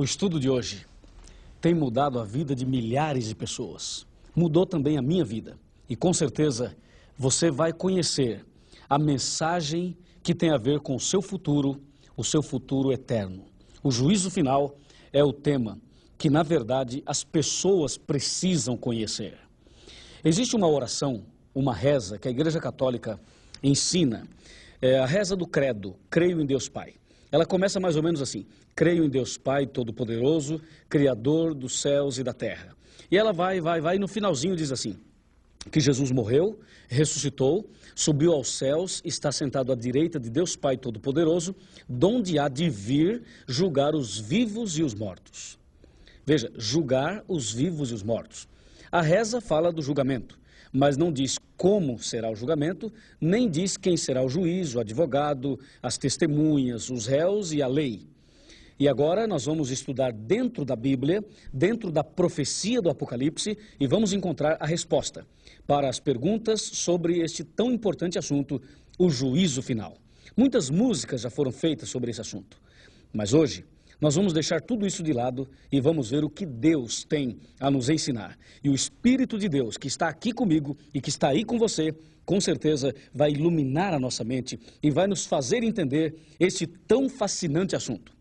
O estudo de hoje tem mudado a vida de milhares de pessoas. Mudou também a minha vida. E com certeza você vai conhecer a mensagem que tem a ver com o seu futuro eterno. O juízo final é o tema que, na verdade, as pessoas precisam conhecer. Existe uma oração, uma reza que a Igreja Católica ensina. É a reza do credo, creio em Deus Pai. Ela começa mais ou menos assim: creio em Deus Pai Todo-Poderoso, Criador dos céus e da terra. E ela vai, e no finalzinho diz assim: que Jesus morreu, ressuscitou, subiu aos céus, está sentado à direita de Deus Pai Todo-Poderoso, donde há de vir julgar os vivos e os mortos. Veja, julgar os vivos e os mortos. A reza fala do julgamento, mas não diz como será o julgamento, nem diz quem será o juiz, o advogado, as testemunhas, os réus e a lei. E agora nós vamos estudar dentro da Bíblia, dentro da profecia do Apocalipse, e vamos encontrar a resposta para as perguntas sobre este tão importante assunto, o juízo final. Muitas músicas já foram feitas sobre esse assunto, mas hoje nós vamos deixar tudo isso de lado e vamos ver o que Deus tem a nos ensinar. E o Espírito de Deus, que está aqui comigo e que está aí com você, com certeza vai iluminar a nossa mente e vai nos fazer entender este tão fascinante assunto.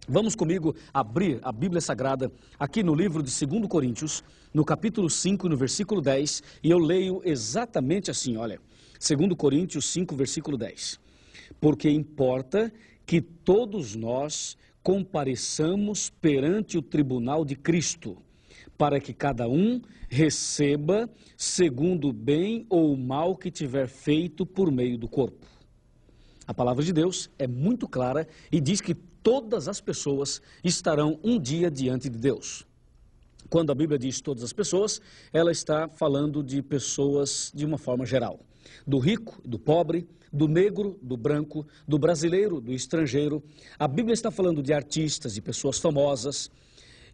Vamos comigo abrir a Bíblia Sagrada aqui no livro de 2 Coríntios, no capítulo 5, no versículo 10, e eu leio exatamente assim, olha, 2 Coríntios 5, versículo 10. Porque importa que todos nós compareçamos perante o tribunal de Cristo, para que cada um receba segundo o bem ou o mal que tiver feito por meio do corpo. A palavra de Deus é muito clara e diz que todas as pessoas estarão um dia diante de Deus. Quando a Bíblia diz todas as pessoas, ela está falando de pessoas de uma forma geral. Do rico, do pobre, do negro, do branco, do brasileiro, do estrangeiro. A Bíblia está falando de artistas, de pessoas famosas.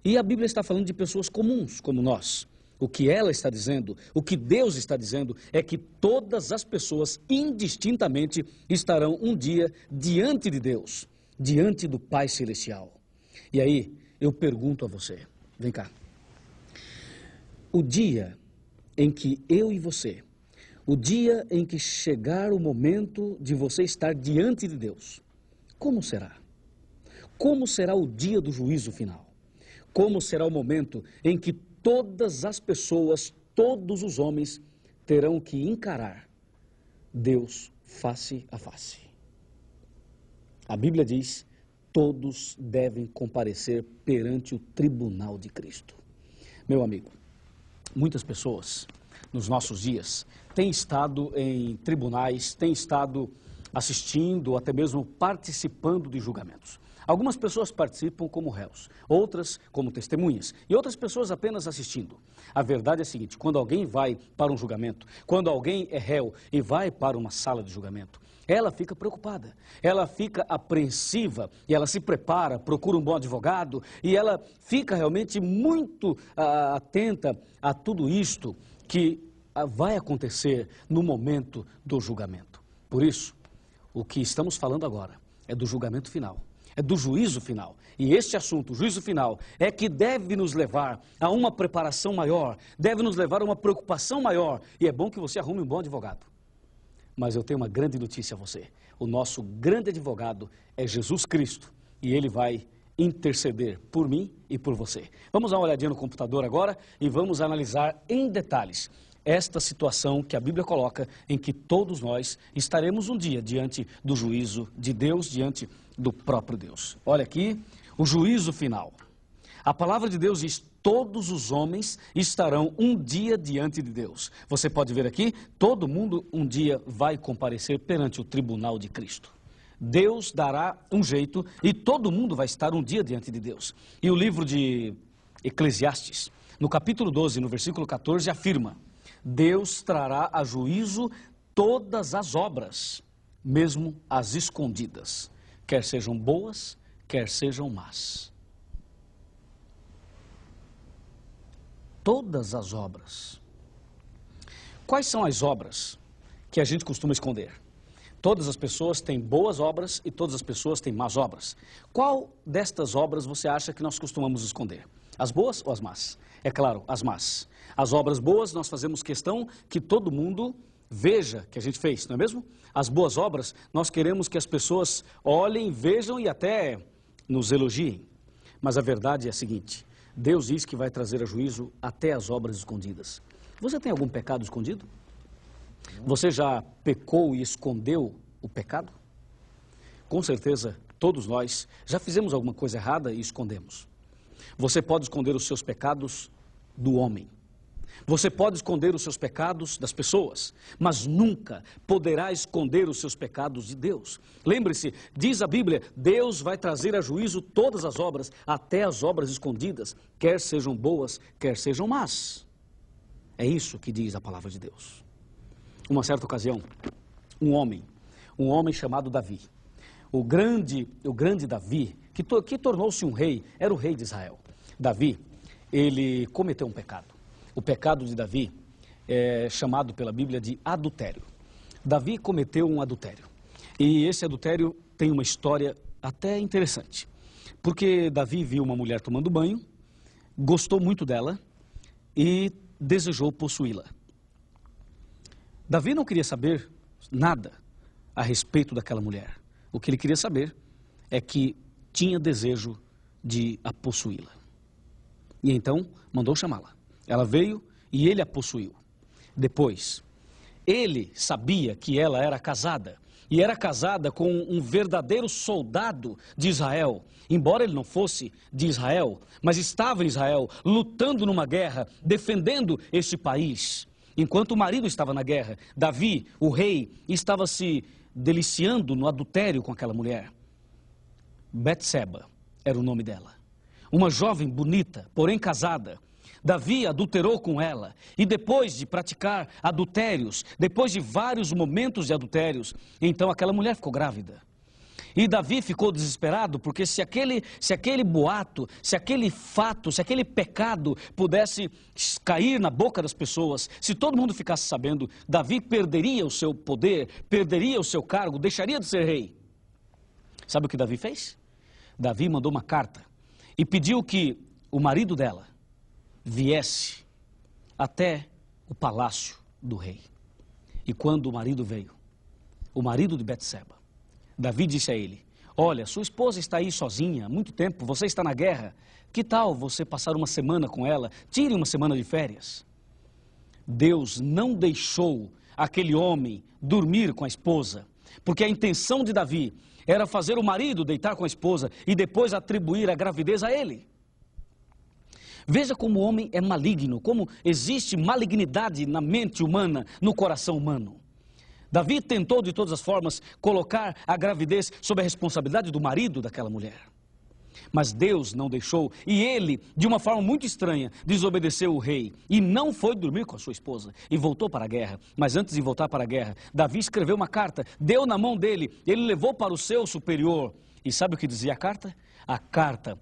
E a Bíblia está falando de pessoas comuns, como nós. O que ela está dizendo, o que Deus está dizendo, é que todas as pessoas, indistintamente, estarão um dia diante de Deus, diante do Pai Celestial. E aí, eu pergunto a você, vem cá. O dia em que eu e você, o dia em que chegar o momento de você estar diante de Deus, como será? Como será o dia do juízo final? Como será o momento em que todas as pessoas, todos os homens, terão que encarar Deus face a face? A Bíblia diz: todos devem comparecer perante o tribunal de Cristo. Meu amigo, muitas pessoas nos nossos dias têm estado em tribunais, têm estado assistindo, até mesmo participando de julgamentos. Algumas pessoas participam como réus, outras como testemunhas e outras pessoas apenas assistindo. A verdade é a seguinte: quando alguém vai para um julgamento, quando alguém é réu e vai para uma sala de julgamento, ela fica preocupada, ela fica apreensiva e ela se prepara, procura um bom advogado e ela fica realmente muito atenta a tudo isto que vai acontecer no momento do julgamento. Por isso, o que estamos falando agora é do julgamento final, é do juízo final. E este assunto, o juízo final, é que deve nos levar a uma preparação maior, deve nos levar a uma preocupação maior. E é bom que você arrume um bom advogado. Mas eu tenho uma grande notícia a você. O nosso grande advogado é Jesus Cristo e ele vai interceder por mim e por você. Vamos dar uma olhadinha no computador agora e vamos analisar em detalhes esta situação que a Bíblia coloca, em que todos nós estaremos um dia diante do juízo de Deus, diante do próprio Deus. Olha aqui, o juízo final. A palavra de Deus diz: todos os homens estarão um dia diante de Deus. Você pode ver aqui, todo mundo um dia vai comparecer perante o tribunal de Cristo. Deus dará um jeito e todo mundo vai estar um dia diante de Deus. E o livro de Eclesiastes, no capítulo 12, no versículo 14, afirma: Deus trará a juízo todas as obras, mesmo as escondidas, quer sejam boas, quer sejam más. Todas as obras. Quais são as obras que a gente costuma esconder? Todas as pessoas têm boas obras e todas as pessoas têm más obras. Qual destas obras você acha que nós costumamos esconder? As boas ou as más? É claro, as más. As obras boas nós fazemos questão que todo mundo veja que a gente fez, não é mesmo? As boas obras nós queremos que as pessoas olhem, vejam e até nos elogiem. Mas a verdade é a seguinte: Deus diz que vai trazer a juízo até as obras escondidas. Você tem algum pecado escondido? Você já pecou e escondeu o pecado? Com certeza, todos nós já fizemos alguma coisa errada e escondemos. Você pode esconder os seus pecados do homem. Você pode esconder os seus pecados das pessoas, mas nunca poderá esconder os seus pecados de Deus. Lembre-se, diz a Bíblia, Deus vai trazer a juízo todas as obras, até as obras escondidas, quer sejam boas, quer sejam más. É isso que diz a palavra de Deus. Uma certa ocasião, um homem chamado Davi, o grande Davi, que tornou-se um rei, era o rei de Israel. Davi, ele cometeu um pecado. O pecado de Davi é chamado pela Bíblia de adultério. Davi cometeu um adultério. E esse adultério tem uma história até interessante. Porque Davi viu uma mulher tomando banho, gostou muito dela e desejou possuí-la. Davi não queria saber nada a respeito daquela mulher. O que ele queria saber é que tinha desejo de a possuí-la. E então mandou chamá-la. Ela veio e ele a possuiu. Depois, ele sabia que ela era casada. E era casada com um verdadeiro soldado de Israel. Embora ele não fosse de Israel, mas estava em Israel, lutando numa guerra, defendendo esse país. Enquanto o marido estava na guerra, Davi, o rei, estava se deliciando no adultério com aquela mulher. Betseba era o nome dela. Uma jovem bonita, porém casada. Davi adulterou com ela, e depois de praticar adultérios, depois de vários momentos de adultérios, então aquela mulher ficou grávida. E Davi ficou desesperado, porque se aquele boato, se aquele fato, se aquele pecado pudesse cair na boca das pessoas, se todo mundo ficasse sabendo, Davi perderia o seu poder, perderia o seu cargo, deixaria de ser rei. Sabe o que Davi fez? Davi mandou uma carta e pediu que o marido dela viesse até o palácio do rei. E quando o marido veio, o marido de Betseba, Davi disse a ele: olha, sua esposa está aí sozinha há muito tempo, você está na guerra, que tal você passar uma semana com ela, tire uma semana de férias? Deus não deixou aquele homem dormir com a esposa, porque a intenção de Davi era fazer o marido deitar com a esposa e depois atribuir a gravidez a ele. Veja como o homem é maligno, como existe malignidade na mente humana, no coração humano. Davi tentou de todas as formas colocar a gravidez sob a responsabilidade do marido daquela mulher. Mas Deus não deixou, e ele, de uma forma muito estranha, desobedeceu o rei e não foi dormir com a sua esposa e voltou para a guerra. Mas antes de voltar para a guerra, Davi escreveu uma carta, deu na mão dele, ele levou para o seu superior. E sabe o que dizia a carta? A carta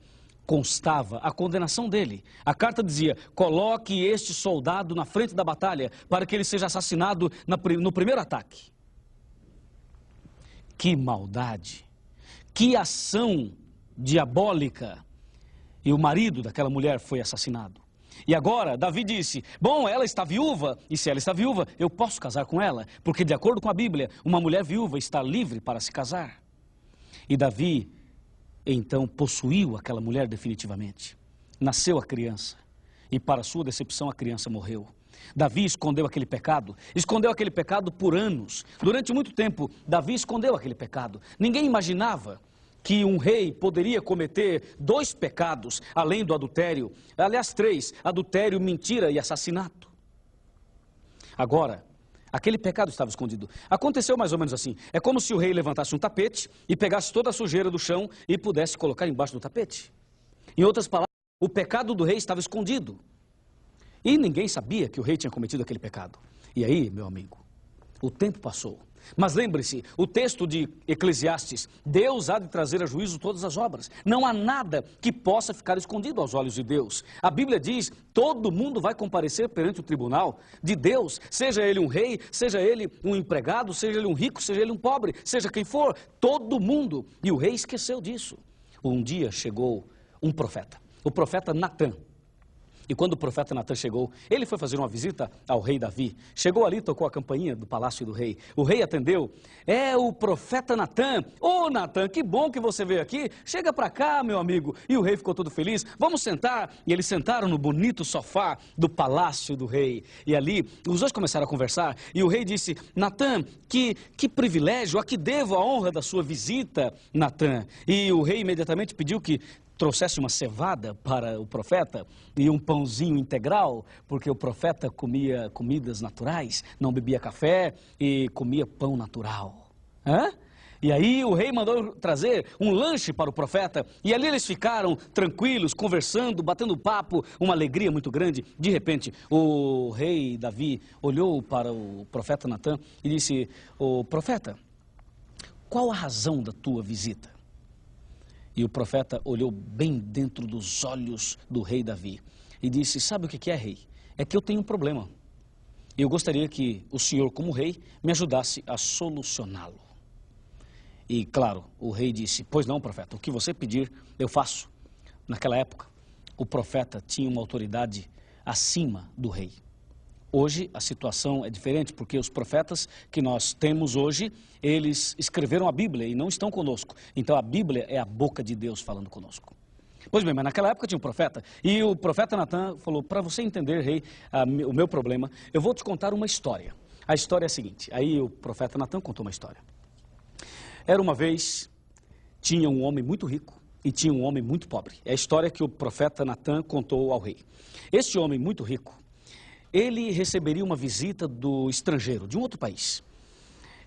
constava a condenação dele. A carta dizia: coloque este soldado na frente da batalha para que ele seja assassinado no primeiro ataque. Que maldade! Que ação diabólica! E o marido daquela mulher foi assassinado. E agora Davi disse: bom, ela está viúva, e se ela está viúva, eu posso casar com ela, porque de acordo com a Bíblia, uma mulher viúva está livre para se casar. E Davi então possuiu aquela mulher definitivamente. Nasceu a criança e para sua decepção a criança morreu. Davi escondeu aquele pecado por anos. Durante muito tempo Davi escondeu aquele pecado. Ninguém imaginava que um rei poderia cometer 2 pecados além do adultério. Aliás, 3, adultério, mentira e assassinato. Agora, aquele pecado estava escondido. Aconteceu mais ou menos assim. É como se o rei levantasse um tapete e pegasse toda a sujeira do chão e pudesse colocar embaixo do tapete. Em outras palavras, o pecado do rei estava escondido. E ninguém sabia que o rei tinha cometido aquele pecado. E aí, meu amigo, o tempo passou. Mas lembre-se, o texto de Eclesiastes, Deus há de trazer a juízo todas as obras. Não há nada que possa ficar escondido aos olhos de Deus. A Bíblia diz, todo mundo vai comparecer perante o tribunal de Deus, seja ele um rei, seja ele um empregado, seja ele um rico, seja ele um pobre, seja quem for, todo mundo. E o rei esqueceu disso. Um dia chegou um profeta, o profeta Natã. E quando o profeta Natã chegou, ele foi fazer uma visita ao rei Davi. Chegou ali, tocou a campainha do palácio do rei. O rei atendeu. É o profeta Natã. Ô Natã, que bom que você veio aqui. Chega pra cá, meu amigo. E o rei ficou todo feliz. Vamos sentar. E eles sentaram no bonito sofá do palácio do rei. E ali, os dois começaram a conversar. E o rei disse, Natã, que privilégio, a que devo a honra da sua visita, Natã. E o rei imediatamente pediu que trouxesse uma cevada para o profeta e um pãozinho integral, porque o profeta comia comidas naturais, não bebia café e comia pão natural. E aí o rei mandou trazer um lanche para o profeta, e ali eles ficaram tranquilos, conversando, batendo papo, uma alegria muito grande. De repente, o rei Davi olhou para o profeta Natã e disse, ô profeta, qual a razão da tua visita? E o profeta olhou bem dentro dos olhos do rei Davi e disse, sabe o que é, rei? É que eu tenho um problema. Eu gostaria que o senhor, como rei, me ajudasse a solucioná-lo. E claro, o rei disse, pois não, profeta, o que você pedir, eu faço. Naquela época, o profeta tinha uma autoridade acima do rei. Hoje a situação é diferente, porque os profetas que nós temos hoje, eles escreveram a Bíblia e não estão conosco. Então a Bíblia é a boca de Deus falando conosco. Pois bem, mas naquela época tinha um profeta, e o profeta Natã falou, para você entender, rei, o meu problema, eu vou te contar uma história. A história é a seguinte, aí o profeta Natã contou uma história. Era uma vez, tinha um homem muito rico e tinha um homem muito pobre. É a história que o profeta Natã contou ao rei. Este homem muito rico, ele receberia uma visita do estrangeiro, de um outro país.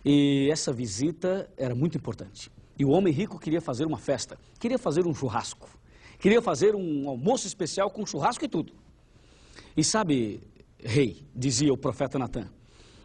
E essa visita era muito importante. E o homem rico queria fazer uma festa, queria fazer um churrasco, queria fazer um almoço especial com churrasco e tudo. E sabe, rei, dizia o profeta Natã,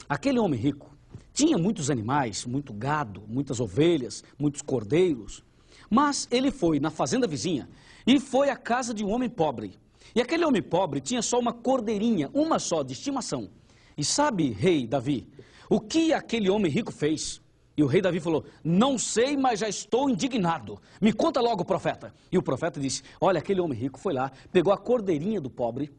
aquele homem rico tinha muitos animais, muito gado, muitas ovelhas, muitos cordeiros. Mas ele foi na fazenda vizinha e foi à casa de um homem pobre. E aquele homem pobre tinha só uma cordeirinha, uma só, de estimação. E sabe, rei Davi, o que aquele homem rico fez? E o rei Davi falou, não sei, mas já estou indignado. Me conta logo, profeta. E o profeta disse, olha, aquele homem rico foi lá, pegou a cordeirinha do pobre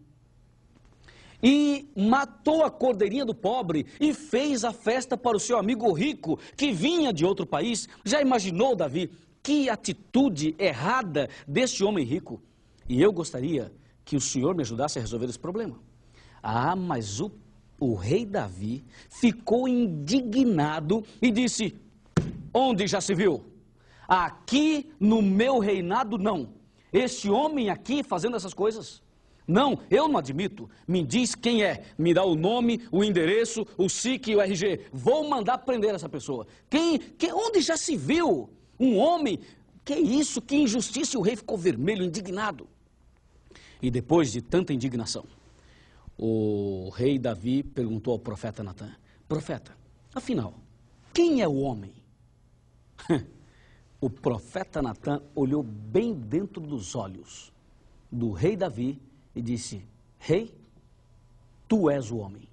e matou a cordeirinha do pobre e fez a festa para o seu amigo rico que vinha de outro país. Já imaginou, Davi, que atitude errada deste homem rico? E eu gostaria que o senhor me ajudasse a resolver esse problema. Ah, mas o rei Davi ficou indignado e disse, onde já se viu? Aqui no meu reinado não. Este homem aqui fazendo essas coisas? Não, eu não admito. Me diz quem é, me dá o nome, o endereço, o SIC e o RG. Vou mandar prender essa pessoa. Onde já se viu um homem? Que isso, que injustiça! E o rei ficou vermelho, indignado. E depois de tanta indignação, o rei Davi perguntou ao profeta Natã, profeta, afinal, quem é o homem? O profeta Natã olhou bem dentro dos olhos do rei Davi e disse, rei, tu és o homem.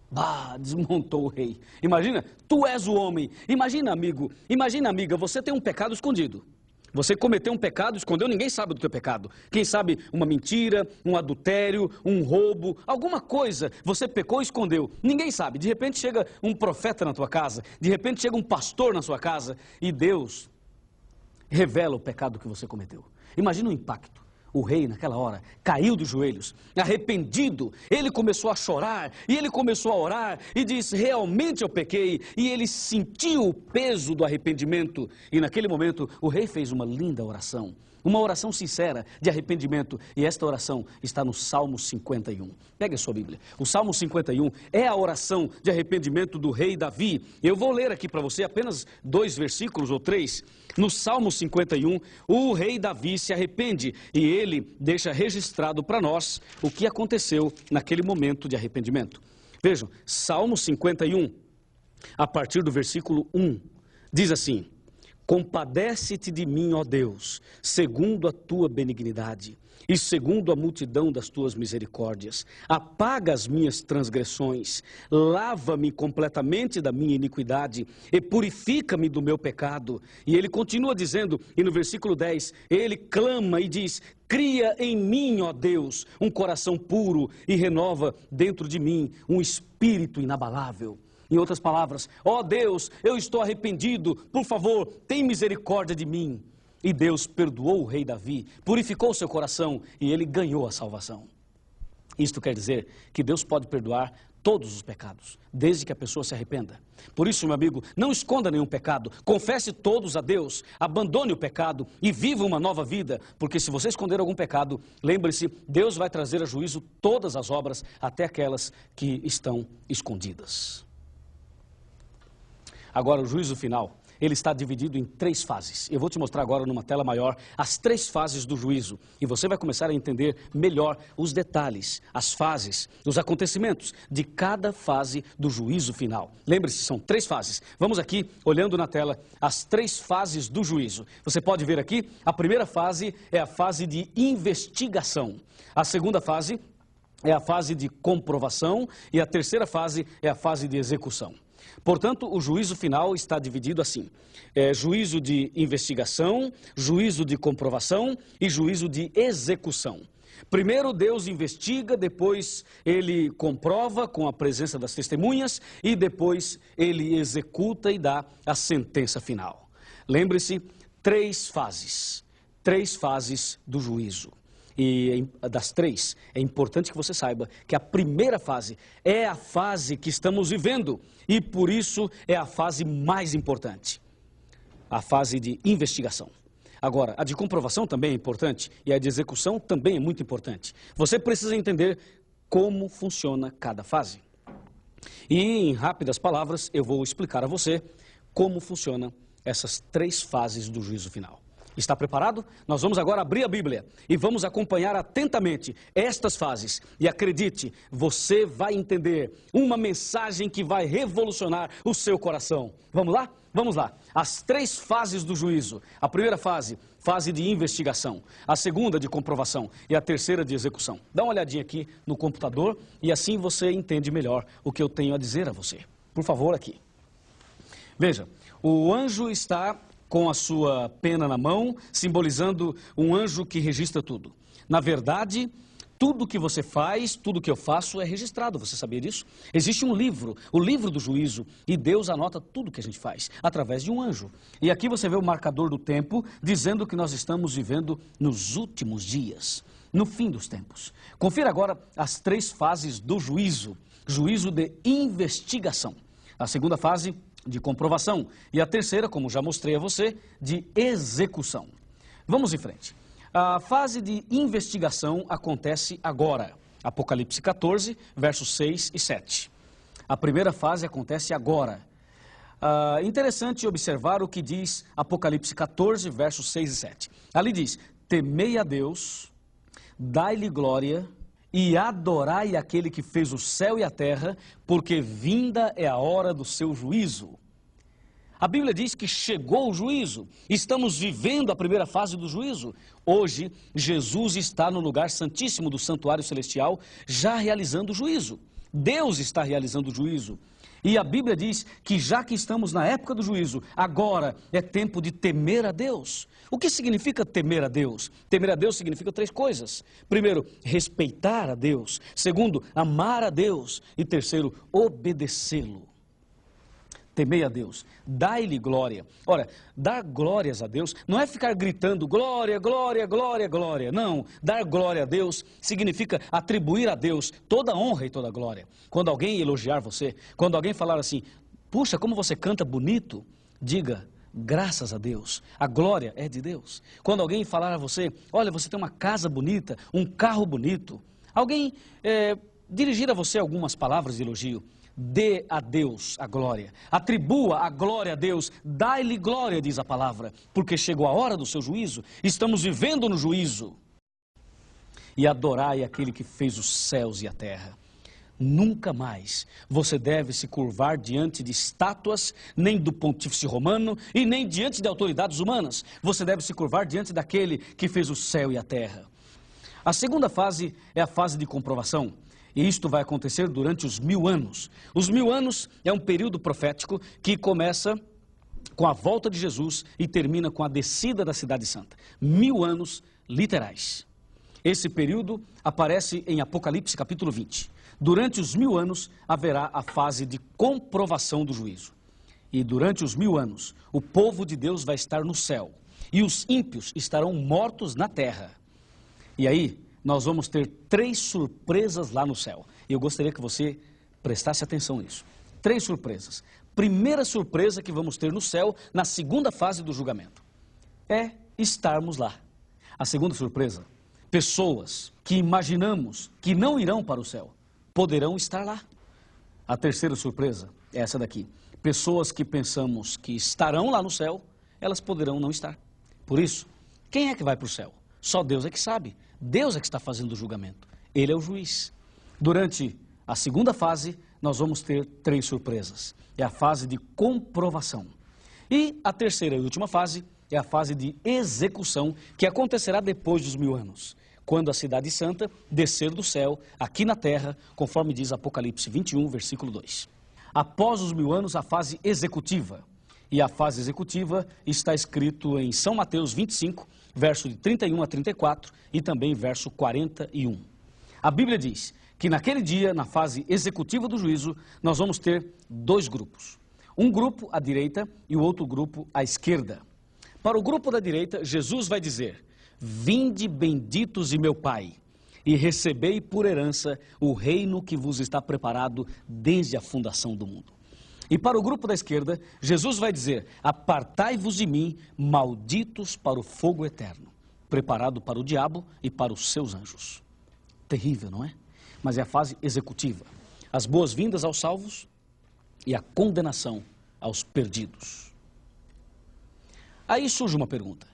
Bah, desmontou o rei. Imagina, tu és o homem. Imagina, amigo, imagina, amiga, você tem um pecado escondido. Você cometeu um pecado, escondeu, ninguém sabe do teu pecado. Quem sabe uma mentira, um adultério, um roubo, alguma coisa, você pecou e escondeu. Ninguém sabe. De repente chega um profeta na tua casa, de repente chega um pastor na sua casa e Deus revela o pecado que você cometeu. Imagina o impacto. O rei, naquela hora, caiu dos joelhos, arrependido. Ele começou a chorar e ele começou a orar e disse, realmente eu pequei. E ele sentiu o peso do arrependimento. E naquele momento, o rei fez uma linda oração. Uma oração sincera de arrependimento. E esta oração está no Salmo 51. Pega a sua Bíblia. O Salmo 51 é a oração de arrependimento do rei Davi. Eu vou ler aqui para você apenas 2 versículos ou 3. No Salmo 51, o rei Davi se arrepende e ele deixa registrado para nós o que aconteceu naquele momento de arrependimento. Vejam, Salmo 51, a partir do versículo 1, diz assim: compadece-te de mim, ó Deus, segundo a tua benignidade e segundo a multidão das tuas misericórdias. Apaga as minhas transgressões, lava-me completamente da minha iniquidade e purifica-me do meu pecado. E ele continua dizendo, e no versículo 10, ele clama e diz: cria em mim, ó Deus, um coração puro e renova dentro de mim um espírito inabalável. Em outras palavras, ó Deus, eu estou arrependido, por favor, tem misericórdia de mim. E Deus perdoou o rei Davi, purificou seu coração e ele ganhou a salvação. Isto quer dizer que Deus pode perdoar todos os pecados, desde que a pessoa se arrependa. Por isso, meu amigo, não esconda nenhum pecado, confesse todos a Deus, abandone o pecado e viva uma nova vida, porque se você esconder algum pecado, lembre-se, Deus vai trazer a juízo todas as obras, até aquelas que estão escondidas. Agora, o juízo final, ele está dividido em 3 fases. Eu vou te mostrar agora numa tela maior as 3 fases do juízo. E você vai começar a entender melhor os detalhes, as fases, os acontecimentos de cada fase do juízo final. Lembre-se, são 3 fases. Vamos aqui, olhando na tela, as 3 fases do juízo. Você pode ver aqui, a primeira fase é a fase de investigação. A segunda fase é a fase de comprovação. E a terceira fase é a fase de execução. Portanto, o juízo final está dividido assim: juízo de investigação, juízo de comprovação e juízo de execução. Primeiro Deus investiga, depois ele comprova com a presença das testemunhas e depois ele executa e dá a sentença final. Lembre-se, 3 fases do juízo. E das 3, é importante que você saiba que a primeira fase é a fase que estamos vivendo e por isso é a fase mais importante, a fase de investigação. Agora, a de comprovação também é importante e a de execução também é muito importante. Você precisa entender como funciona cada fase. E em rápidas palavras, eu vou explicar a você como funcionam essas 3 fases do juízo final. Está preparado? Nós vamos agora abrir a Bíblia e vamos acompanhar atentamente estas fases. E acredite, você vai entender uma mensagem que vai revolucionar o seu coração. Vamos lá? Vamos lá. As 3 fases do juízo. A primeira fase, fase de investigação. A segunda, de comprovação. E a terceira, de execução. Dá uma olhadinha aqui no computador e assim você entende melhor o que eu tenho a dizer a você. Por favor, aqui. Veja, o anjo está com a sua pena na mão, simbolizando um anjo que registra tudo. Na verdade, tudo que você faz, tudo que eu faço é registrado, você sabia disso? Existe um livro, o livro do juízo, e Deus anota tudo que a gente faz, através de um anjo. E aqui você vê o marcador do tempo, dizendo que nós estamos vivendo nos últimos dias, no fim dos tempos. Confira agora as 3 fases do juízo. Juízo de investigação. A segunda fase, de comprovação, e a terceira, como já mostrei a você, de execução. Vamos em frente. A fase de investigação acontece agora. Apocalipse 14, versos 6 e 7. A primeira fase acontece agora. Interessante observar o que diz Apocalipse 14, versos 6 e 7. Ali diz: temei a Deus, dai-lhe glória e adorai aquele que fez o céu e a terra, porque vinda é a hora do seu juízo. A Bíblia diz que chegou o juízo. Estamos vivendo a primeira fase do juízo. Hoje, Jesus está no lugar santíssimo do santuário celestial, já realizando o juízo. Deus está realizando o juízo. E a Bíblia diz que já que estamos na época do juízo, agora é tempo de temer a Deus. O que significa temer a Deus? Temer a Deus significa 3 coisas. Primeiro, respeitar a Deus. Segundo, amar a Deus. E terceiro, obedecê-lo. Temei a Deus, dai-lhe glória. Ora, dar glórias a Deus não é ficar gritando glória, glória, glória, glória. Não, dar glória a Deus significa atribuir a Deus toda a honra e toda a glória. Quando alguém elogiar você, quando alguém falar assim, puxa, como você canta bonito, diga, graças a Deus, a glória é de Deus. Quando alguém falar a você, olha, você tem uma casa bonita, um carro bonito, alguém dirigir a você algumas palavras de elogio, dê a Deus a glória, atribua a glória a Deus, dai-lhe glória, diz a palavra, porque chegou a hora do seu juízo, estamos vivendo no juízo. E adorai aquele que fez os céus e a terra. Nunca mais você deve se curvar diante de estátuas, nem do pontífice romano e nem diante de autoridades humanas. Você deve se curvar diante daquele que fez o céu e a terra. A segunda fase é a fase de comprovação. E isto vai acontecer durante os 1000 anos. Os 1000 anos é um período profético que começa com a volta de Jesus e termina com a descida da Cidade Santa. 1000 anos literais. Esse período aparece em Apocalipse capítulo 20. Durante os 1000 anos haverá a fase de comprovação do juízo. E durante os 1000 anos, o povo de Deus vai estar no céu. E os ímpios estarão mortos na terra. E aí, nós vamos ter 3 surpresas lá no céu. E eu gostaria que você prestasse atenção nisso. 3 surpresas. Primeira surpresa que vamos ter no céu, na segunda fase do julgamento, é estarmos lá. A segunda surpresa, pessoas que imaginamos que não irão para o céu, poderão estar lá. A terceira surpresa é essa daqui. Pessoas que pensamos que estarão lá no céu, elas poderão não estar. Por isso, quem é que vai para o céu? Só Deus é que sabe. Deus é que está fazendo o julgamento. Ele é o juiz. Durante a segunda fase, nós vamos ter 3 surpresas. É a fase de comprovação. E a terceira e última fase é a fase de execução, que acontecerá depois dos 1000 anos. Quando a Cidade Santa descer do céu, aqui na terra, conforme diz Apocalipse 21, versículo 2. Após os 1000 anos, a fase executiva. E a fase executiva está escrito em São Mateus 25, verso de 31 a 34 e também verso 41. A Bíblia diz que naquele dia, na fase executiva do juízo, nós vamos ter 2 grupos. Um grupo à direita e o outro grupo à esquerda. Para o grupo da direita, Jesus vai dizer: vinde benditos de meu Pai, e recebei por herança o reino que vos está preparado desde a fundação do mundo. E para o grupo da esquerda, Jesus vai dizer: apartai-vos de mim, malditos, para o fogo eterno, preparado para o diabo e para os seus anjos. Terrível, não é? Mas é a fase executiva. As boas-vindas aos salvos e a condenação aos perdidos. Aí surge uma pergunta.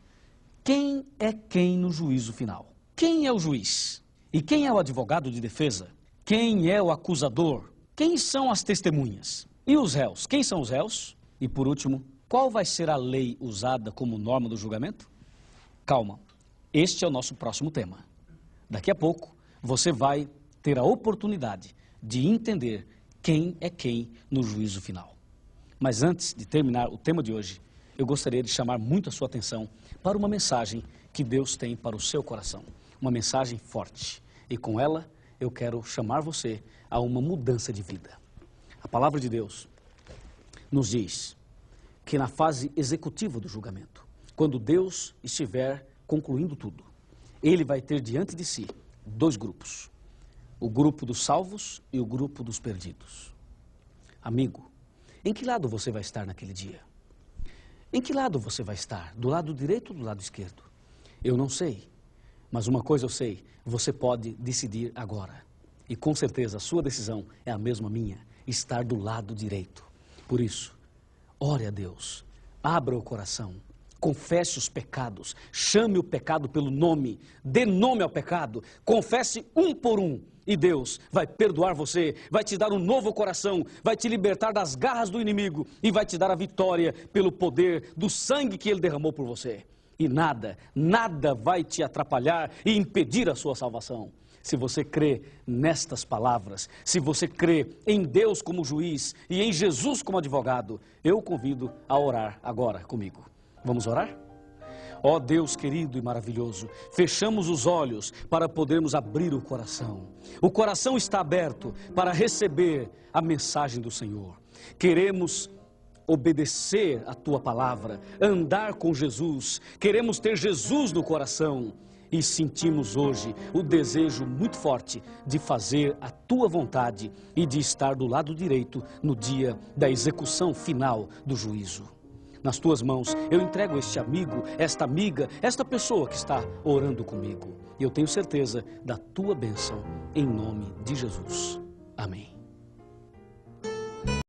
Quem é quem no juízo final? Quem é o juiz? E quem é o advogado de defesa? Quem é o acusador? Quem são as testemunhas? E os réus? Quem são os réus? E por último, qual vai ser a lei usada como norma do julgamento? Calma, este é o nosso próximo tema. Daqui a pouco, você vai ter a oportunidade de entender quem é quem no juízo final. Mas antes de terminar o tema de hoje, eu gostaria de chamar muito a sua atenção para uma mensagem que Deus tem para o seu coração. Uma mensagem forte. E com ela, eu quero chamar você a uma mudança de vida. A palavra de Deus nos diz que na fase executiva do julgamento, quando Deus estiver concluindo tudo, Ele vai ter diante de si 2 grupos. O grupo dos salvos e o grupo dos perdidos. Amigo, em que lado você vai estar naquele dia? Em que lado você vai estar? Do lado direito ou do lado esquerdo? Eu não sei, mas uma coisa eu sei, você pode decidir agora. E com certeza a sua decisão é a mesma minha, estar do lado direito. Por isso, ore a Deus, abra o coração, confesse os pecados, chame o pecado pelo nome, dê nome ao pecado, confesse um por um. E Deus vai perdoar você, vai te dar um novo coração, vai te libertar das garras do inimigo e vai te dar a vitória pelo poder do sangue que Ele derramou por você. E nada vai te atrapalhar e impedir a sua salvação. Se você crê nestas palavras, se você crê em Deus como juiz e em Jesus como advogado, eu o convido a orar agora comigo. Vamos orar? Ó Deus querido e maravilhoso, fechamos os olhos para podermos abrir o coração. O coração está aberto para receber a mensagem do Senhor. Queremos obedecer a Tua palavra, andar com Jesus, queremos ter Jesus no coração. E sentimos hoje o desejo muito forte de fazer a Tua vontade e de estar do lado direito no dia da execução final do juízo. Nas Tuas mãos eu entrego este amigo, esta amiga, esta pessoa que está orando comigo. E eu tenho certeza da Tua bênção, em nome de Jesus. Amém.